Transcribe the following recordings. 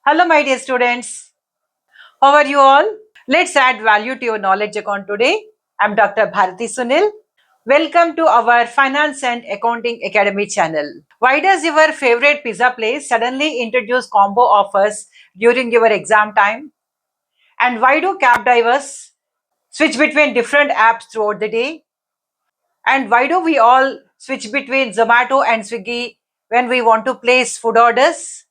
Hello, my dear students. How are you all? Let's add value to your knowledge account today. I'm Dr. Bharati Sunil. Welcome to our Finance and Accounting Academy channel. Why does your favorite pizza place suddenly introduce combo offers during your exam time? And why do cab drivers switch between different apps throughout the day? And why do we all switch between Zomato and Swiggy when we want to place food orders?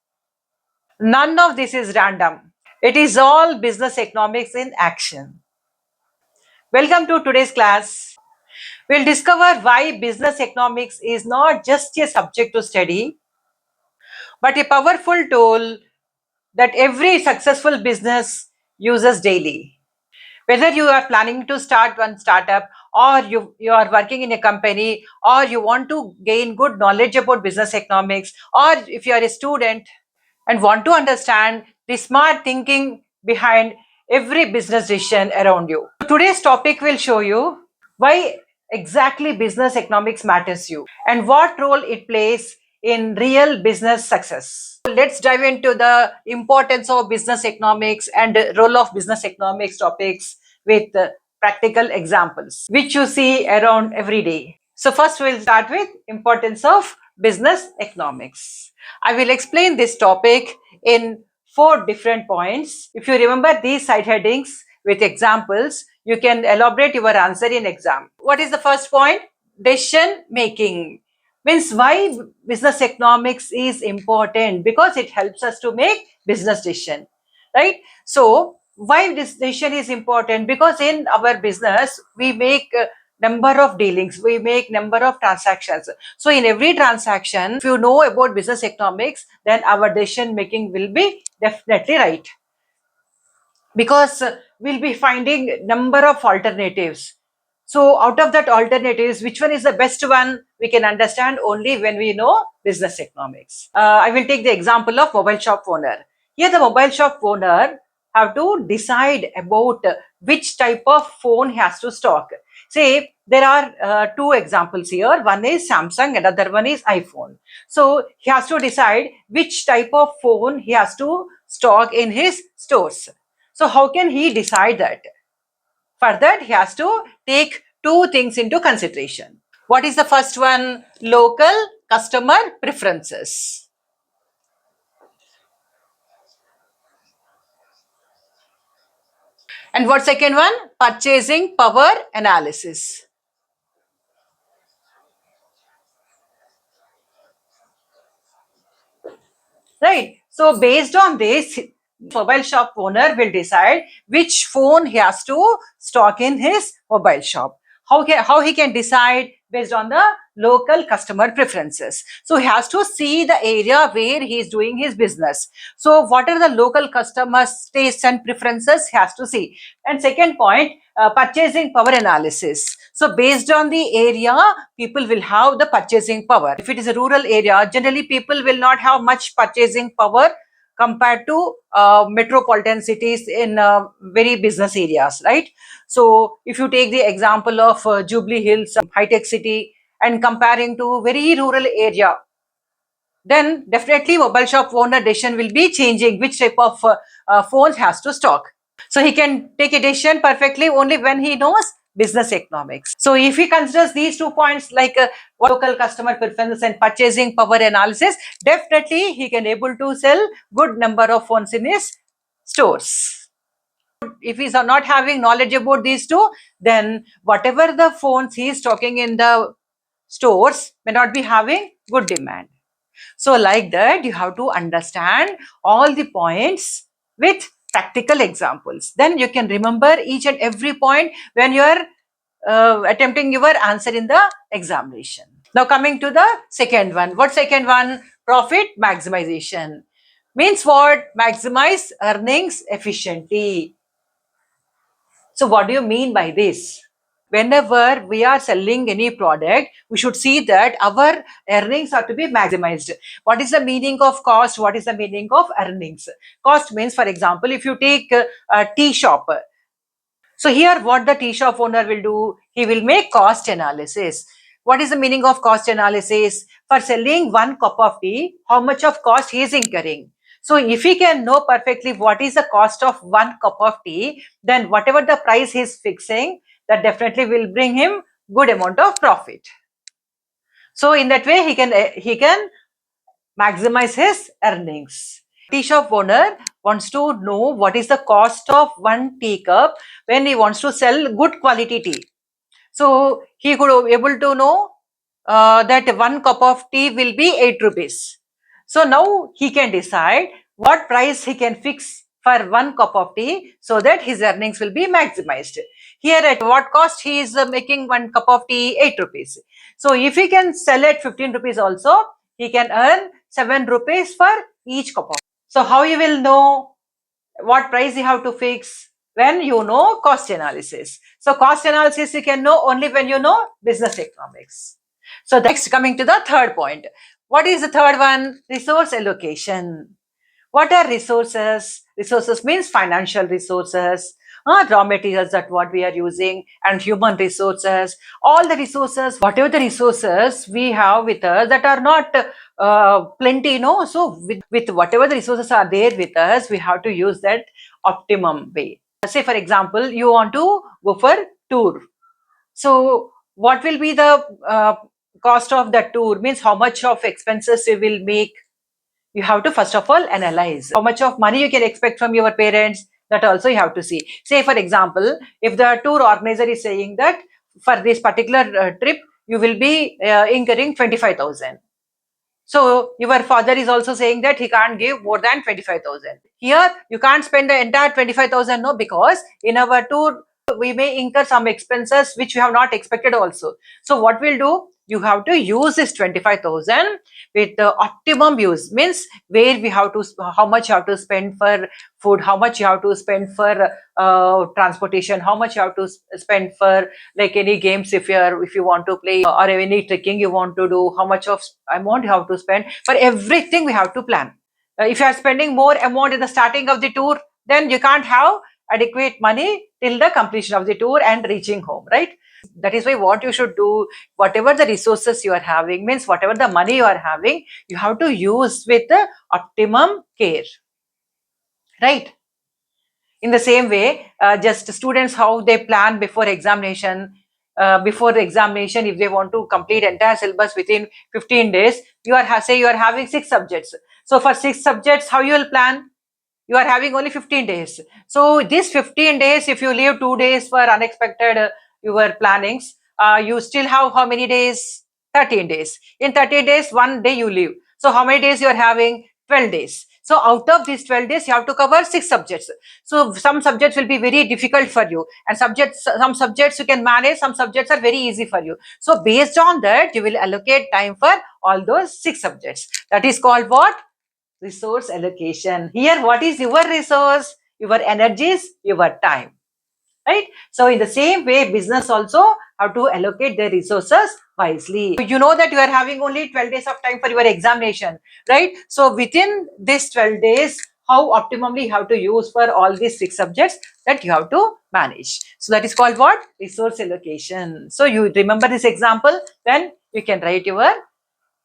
None of this is random. It is all business economics in action. Welcome to today's class. We'll discover why business economics is not just a subject to study, but a powerful tool that every successful business uses daily. Whether you are planning to start one startup or you are working in a company or you want to gain good knowledge about business economics, or if you are a student and want to understand the smart thinking behind every business decision around you. Today's topic will show you why exactly business economics matters you and what role it plays in real business success. Let's dive into the importance of business economics and role of business economics topics with practical examples which you see around every day. So first we'll start with importance of business economics. I will explain this topic in 4 different points. If you remember these side headings with examples, you can elaborate your answer in exam. What is the first point? Decision making. Means why business economics is important, because it helps us to make business decision, right? So why this decision is important? Because in our business we make number of dealings, we make number of transactions. So in every transaction, if you know about business economics, then our decision making will be definitely right, because we'll be finding number of alternatives. So out of that alternatives, which one is the best one, we can understand only when we know business economics. I will take the example of mobile shop owner. Here the mobile shop owner have to decide about which type of phone he has to stock. Say there are two examples here. One is Samsung, another one is iPhone. So he has to decide which type of phone he has to stock in his stores. So how can he decide that? For that, he has to take two things into consideration. What is the first one? Local customer preferences. And what second one? Purchasing power analysis. Right. So based on this, mobile shop owner will decide which phone he has to stock in his mobile shop. How he can decide? Based on the local customer preferences. So he has to see the area where he is doing his business. So what are the local customers' tastes and preferences? He has to see. And second point, purchasing power analysis. So based on the area, people will have the purchasing power. If it is a rural area, generally people will not have much purchasing power compared to metropolitan cities in very business areas, right? So if you take the example of Jubilee Hills, high tech city, and comparing to very rural area, then definitely mobile shop owner decision will be changing which type of phones has to stock. So he can take a decision perfectly only when he knows business economics. So if he considers these 2 points like local customer preference and purchasing power analysis, definitely he can able to sell good number of phones in his stores. If he's not having knowledge about these two, then whatever the phones he is stocking in the stores may not be having good demand. So like that, you have to understand all the points with practical examples. Then you can remember each and every point when you are attempting your answer in the examination. Now coming to the second one. What second one? Profit maximization. Means what? Maximize earnings efficiently. So what do you mean by this? Whenever we are selling any product, we should see that our earnings are to be maximized. What is the meaning of cost? What is the meaning of earnings? Cost means, for example, if you take a tea shop. So here what the tea shop owner will do, he will make cost analysis. What is the meaning of cost analysis? For selling one cup of tea, how much of cost he is incurring? So if he can know perfectly what is the cost of one cup of tea, then whatever the price he is fixing, that definitely will bring him good amount of profit. So in that way, he can maximize his earnings. Tea shop owner wants to know what is the cost of one teacup when he wants to sell good quality tea. So he could be able to know that one cup of tea will be 8 rupees. So now he can decide what price he can fix for one cup of tea so that his earnings will be maximized. Here at what cost he is making one cup of tea 8 rupees. So if he can sell at 15 rupees also, he can earn 7 rupees for each cup of. So how you will know what price you have to fix? When you know cost analysis. So cost analysis you can know only when you know business economics. So next, coming to the third point. What is the third one? Resource allocation. What are resources? Resources means financial resources, raw materials that what we are using, and human resources. All the resources, whatever the resources we have with us that are not plenty, no. So with whatever the resources are there with us, we have to use that optimum way. Say for example, you want to go for tour. So what will be the cost of that tour? Means how much of expenses you will make. You have to first of all analyze how much of money you can expect from your parents. That also you have to see. Say for example, if the tour organizer is saying that for this particular trip you will be incurring 25,000. So your father is also saying that he can't give more than 25,000. Here you can't spend the entire 25,000, no, because in our tour we may incur some expenses which we have not expected also. So what we'll do, you have to use this 25,000 with the optimum use. Means where we have to, how much you have to spend for food, how much you have to spend for transportation, how much you have to spend for like any games if you want to play, or any trekking you want to do, how much of amount you have to spend. For everything we have to plan. If you are spending more amount in the starting of the tour, then you can't have adequate money till the completion of the tour and reaching home, right? That is why what you should do, whatever the resources you are having, means whatever the money you are having, you have to use with the optimum care, right? In the same way, just students, how they plan before examination. Before the examination, if they want to complete entire syllabus within 15 days, you are say you are having 6 subjects. So for 6 subjects, how you will plan? You are having only 15 days. So this 15 days, if you leave 2 days for unexpected your plannings, you still have how many days? 13 days. In 13 days, one day you leave. So how many days you are having? 12 days. So out of these 12 days, you have to cover 6 subjects. So some subjects will be very difficult for you, and some subjects you can manage, some subjects are very easy for you. So based on that, you will allocate time for all those 6 subjects. That is called what? Resource allocation. Here, what is your resource? Your energies, your time, right? So in the same way, business also have to allocate their resources wisely. You know that you are having only 12 days of time for your examination, right? So within this 12 days, how optimally you have to use for all these 6 subjects, that you have to manage. So that is called what? Resource allocation. So you remember this example, then you can write your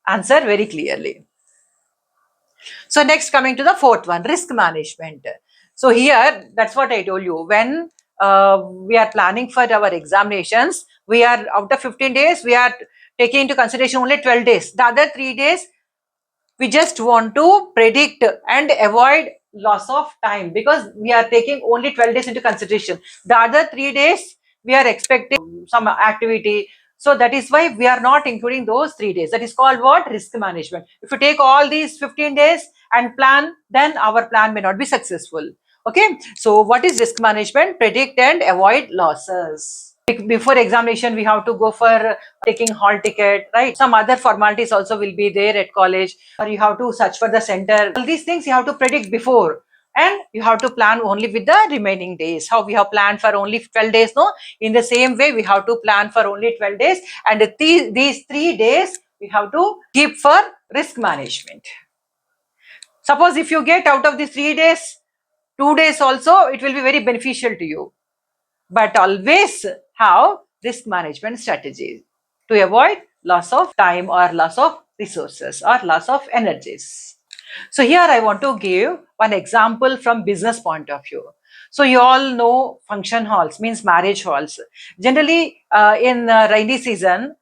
answer very clearly. So next, coming to the fourth one, risk management. So here, that's what I told you. When we are planning for our examinations, we are out of 15 days, we are taking into consideration only 12 days. The other 3 days, we just want to predict and avoid loss of time, because we are taking only 12 days into consideration. The other 3 days, we are expecting some activity. So that is why we are not including those 3 days. That is called what? Risk management. If you take all these 15 days and plan, then our plan may not be successful. Okay. So what is risk management? Predict and avoid losses. Before examination, we have to go for taking hall ticket, right? Some other formalities also will be there at college, or you have to search for the center. All these things you have to predict before, and you have to plan only with the remaining days. How we have planned for only 12 days, no? In the same way, we have to plan for only 12 days, and these 3 days we have to keep for risk management. Suppose if you get out of these 3 days, 2 days also, it will be very beneficial to you. But always have risk management strategies to avoid loss of time or loss of resources or loss of energies. So here I want to give one example from business point of view. So you all know function halls means marriage halls. Generally, in rainy season,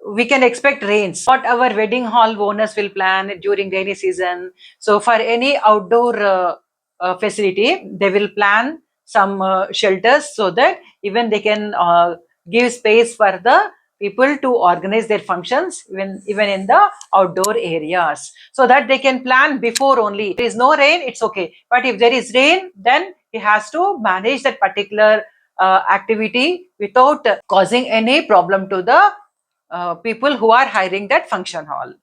we can expect rains. What our wedding hall owners will plan during rainy season. So for any outdoor facility, they will plan some shelters so that even they can give space for the people to organize their functions even in the outdoor areas, so that they can plan before only. If there is no rain, it's okay. But if there is rain, then he has to manage that particular activity without causing any problem to the people who are hiring that function hall.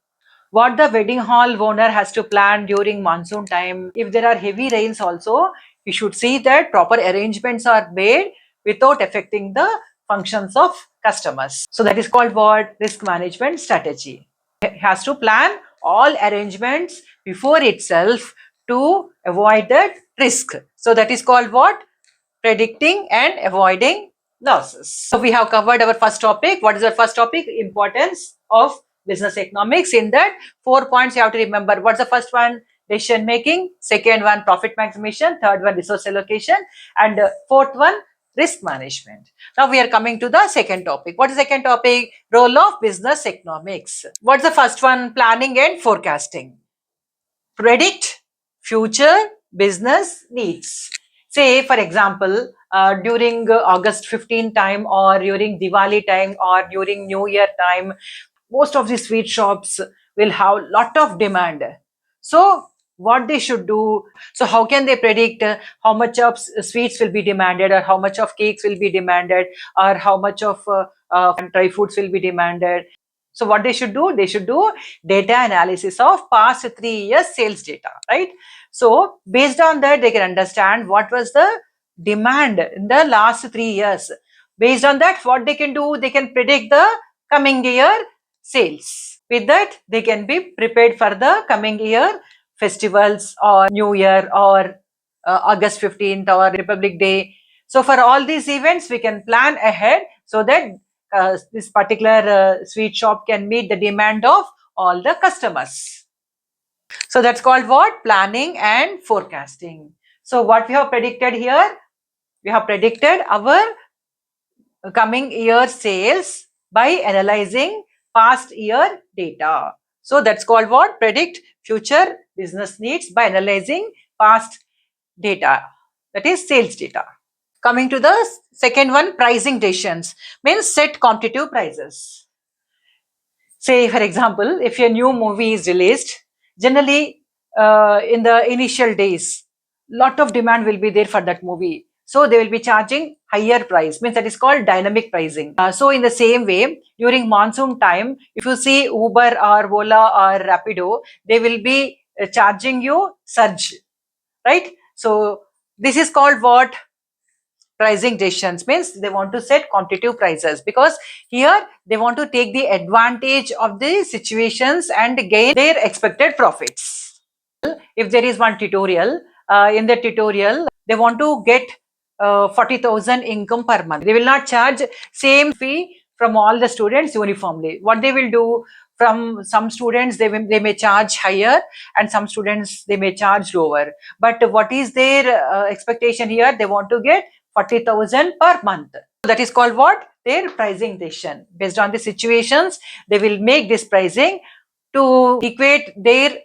What the wedding hall owner has to plan during monsoon time, if there are heavy rains also, you should see that proper arrangements are made without affecting the functions of customers. So that is called what? Risk management strategy. It has to plan all arrangements before itself to avoid that risk. So that is called what? Predicting and avoiding losses. So we have covered our first topic. What is our first topic? Importance of business economics. In that, 4 points you have to remember. What's the first one? Decision making. Second one, profit maximization. Third one, resource allocation. And fourth one, risk management. Now we are coming to the second topic. What is the second topic? Role of business economics. What's the first one? Planning and forecasting. Predict future business needs. Say, for example, during August 15 time, or during Diwali time, or during New Year time, most of the sweet shops will have lot of demand. So what they should do, so how can they predict how much of sweets will be demanded, or how much of cakes will be demanded, or how much of dry foods will be demanded? So what they should do? They should do data analysis of past 3 years sales data, right? So based on that, they can understand what was the demand in the last 3 years. Based on that, what they can do, they can predict the coming year sales. With that, they can be prepared for the coming year festivals, or New Year, or August 15th, or Republic Day. So for all these events, we can plan ahead so that this particular sweet shop can meet the demand of all the customers. So that's called what? Planning and forecasting. So what we have predicted here? We have predicted our coming year sales by analyzing past year data. So that's called what? Predict future business needs by analyzing past data. That is sales data. Coming to the second one, pricing decisions means set competitive prices. Say, for example, if a new movie is released, generally in the initial days, lot of demand will be there for that movie. So they will be charging higher price, means that is called dynamic pricing. So in the same way, during monsoon time, if you see Uber or Ola or Rapido, they will be charging you surge, right? So this is called what? Pricing decisions, means they want to set competitive prices, because here they want to take the advantage of the situations and gain their expected profits. If there is one tutorial, in the tutorial they want to get 40,000 income per month, they will not charge same fee from all the students uniformly. What they will do, from some students they may charge higher, and some students they may charge lower. But what is their expectation here? They want to get 40,000 per month. So that is called what? Their pricing decision. Based on the situations, they will make this pricing to equate their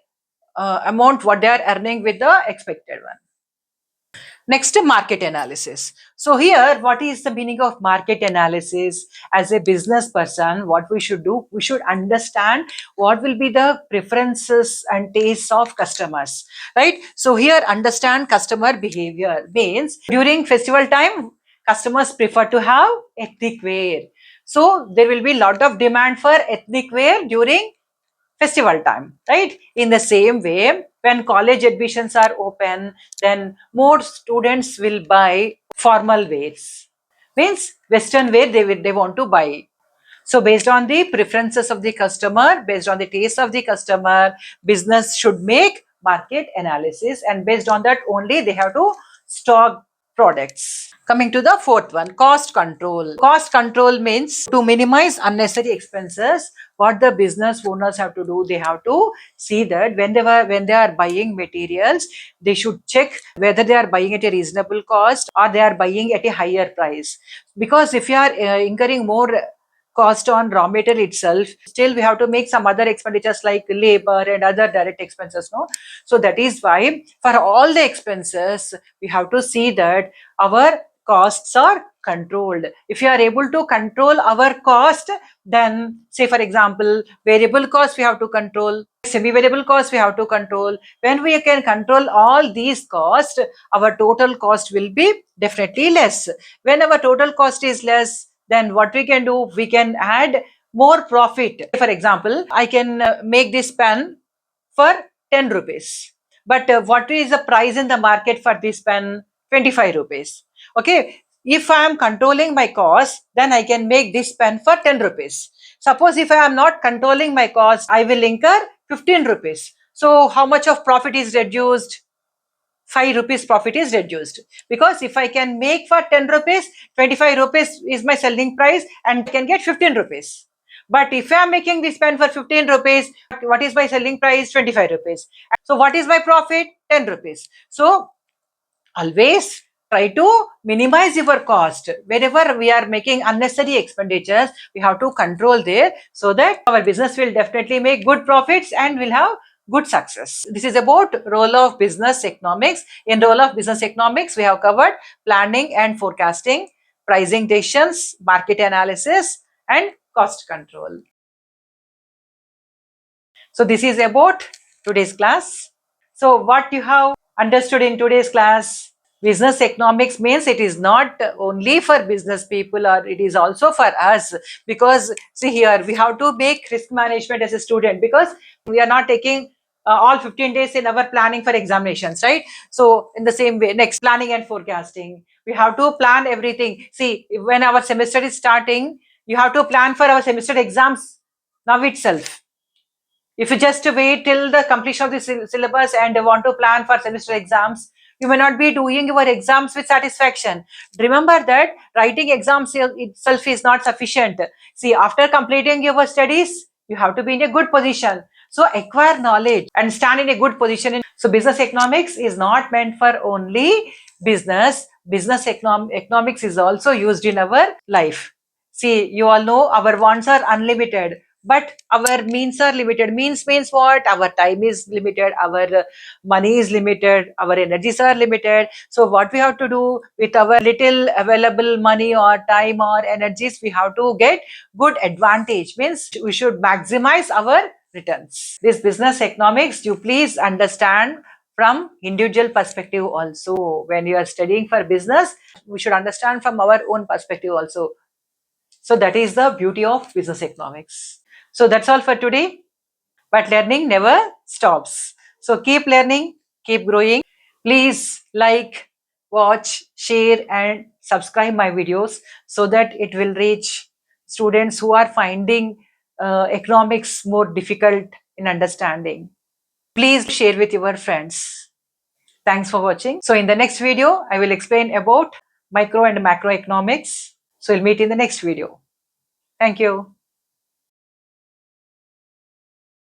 amount what they are earning with the expected one. Next, market analysis. So here, what is the meaning of market analysis? As a business person, what we should do, we should understand what will be the preferences and tastes of customers, right? So here, understand customer behavior means during festival time, customers prefer to have ethnic wear. So there will be lot of demand for ethnic wear during festival time, right? In the same way, when college admissions are open, then more students will buy formal wears, means western wear they want to buy. So based on the preferences of the customer, based on the taste of the customer, business should make market analysis, and based on that only they have to stock products. Coming to the fourth one, cost control. Cost control means to minimize unnecessary expenses what the business owners have to do, they have to see that when they are buying materials, they should check whether they are buying at a reasonable cost or they are buying at a higher price. Because if you are incurring more cost on raw material itself, still we have to make some other expenditures like labor and other direct expenses, no? So that is why for all the expenses we have to see that our costs are controlled. If you are able to control our cost, then say for example variable cost we have to control, semi variable cost we have to control. When we can control all these costs, our total cost will be definitely less. When our total cost is less, then what we can do, we can add more profit. For example, I can make this pen for 10 rupees, but what is the price in the market for this pen? 25 rupees. Okay, if I am controlling my cost, then I can make this pen for 10 rupees. Suppose if I am not controlling my cost, I will incur 15 rupees. So how much of profit is reduced? 5 rupees profit is reduced. Because if I can make for 10 rupees, 25 rupees is my selling price and I can get 15 rupees. But if I am making this pen for 15 rupees, what is my selling price? 25 rupees. So what is my profit? 10 rupees. So always try to minimize your cost. Whenever we are making unnecessary expenditures, we have to control there, so that our business will definitely make good profits and will have good success. This is about role of business economics. In role of business economics, we have covered planning and forecasting, pricing decisions, market analysis, and cost control. So this is about today's class. So what you have understood in today's class? Business economics means it is not only for business people, or it is also for us. Because see here, we have to make risk management as a student, because we are not taking all 15 days in our planning for examinations, right? So in the same way, next, planning and forecasting, we have to plan everything. See, when our semester is starting, you have to plan for our semester exams now itself. If you just wait till the completion of the syllabus and want to plan for semester exams, you may not be doing your exams with satisfaction. Remember that writing exams itself is not sufficient. See, after completing your studies, you have to be in a good position. So acquire knowledge and stand in a good position. So business economics is not meant for only business. Business economics is also used in our life. See, you all know our wants are unlimited, but our means are limited. Means what? Our time is limited, our money is limited, our energies are limited. So what we have to do with our little available money or time or energies, we have to get good advantage. Means we should maximize our returns. This business economics, you please understand from individual perspective also. When you are studying for business, we should understand from our own perspective also. So that is the beauty of business economics. So that's all for today. But learning never stops. So keep learning, keep growing. Please like, watch, share, and subscribe my videos, so that it will reach students who are finding economics more difficult in understanding. Please share with your friends. Thanks for watching. So in the next video, I will explain about micro and macroeconomics. So we'll meet in the next video. Thank you.